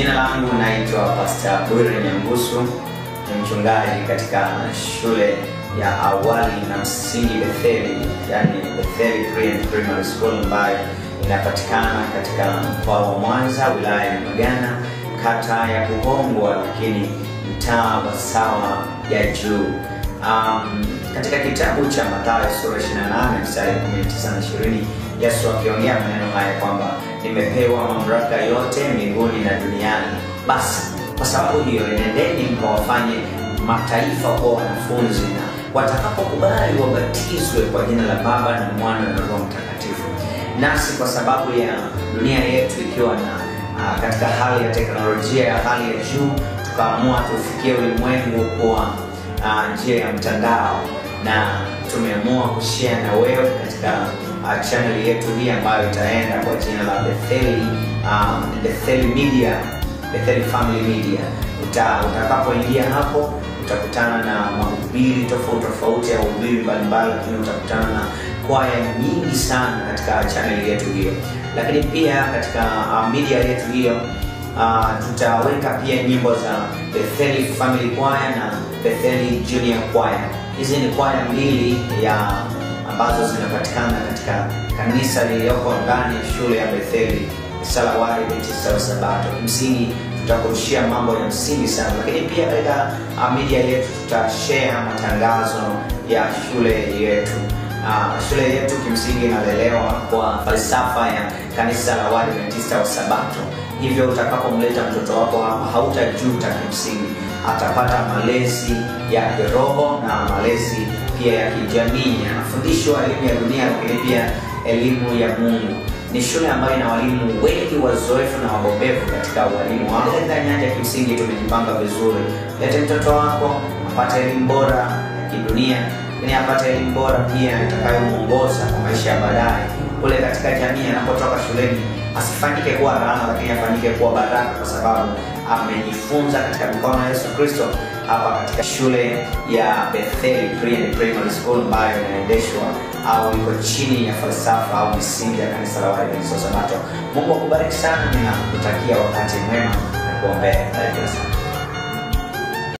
Jina langu naitwa Pastor Bwire Nyambusu, ni mchungaji katika shule ya awali na msingi Betheli, yani Betheli Primary School ambayo inapatikana katika mkoa wa Mwanza, wilaya ya Magana, kata ya Buhongwa, lakini mtaa wa Sawa ya Juu. Katika kitabu cha Mathayo sura 28 mstari 19 na 20, Yesu akiongea maneno haya kwamba nimepewa mamlaka yote mbinguni na duniani. Basi kwa sababu hiyo nendeni mkawafanye mataifa kuwa wanafunzi, na watakapokubali wabatizwe kwa jina la Baba na Mwana na Roho Mtakatifu. Nasi kwa sababu ya dunia yetu ikiwa na katika hali ya teknolojia ya hali ya juu, tukaamua tufikie ulimwengu kwa njia ya mtandao, na tumeamua kushare na wewe katika channel yetu hii ambayo itaenda kwa jina la Betheli Media, Betheli Family Media. Utakapoingia hapo utakutana na mahubiri tofauti ya uhubiri mbalimbali, lakini utakutana na kwaya nyingi sana katika channel yetu hiyo. Lakini pia katika media yetu hiyo tutaweka pia nyimbo za Betheli Family Choir na Betheli Junior Choir. Hizi ni kwaya mbili ambazo zinapatikana katika kanisa lililoko ndani ya shule ya Betheli Salawari Baptist Sabato. Msingi tutakurushia mambo ya msingi sana, lakini pia katika media yetu tutashare matangazo ya shule yetu. Shule yetu kimsingi inalelewa kwa falsafa ya kanisa la Waadventista wa Sabato. Hivyo utakapomleta mtoto wako hapa hautajuta, kimsingi atapata malezi ya kiroho na malezi pia ya kijamii. Anafundishwa elimu ya dunia, lakini pia elimu ya Mungu. Ni shule ambayo ina walimu wengi wazoefu na wabobevu katika walimu wao. Katika nyanja kimsingi tumejipanga vizuri. Lete mtoto wako apate elimu bora ya kidunia, lakini apate elimu bora pia itakayomuongoza kwa maisha ya baadaye kule katika jamii. Anapotoka shuleni asifanyike kuwa laana, lakini afanyike kuwa baraka, kwa sababu amejifunza katika mikono ya Yesu Kristo hapa katika shule ya Betheli Primary School ambayo inaendeshwa au iko chini ya falsafa au misingi ya kanisa la Waadventista wa Sabato. Mungu akubariki sana, ninakutakia wakati mwema na kuombea.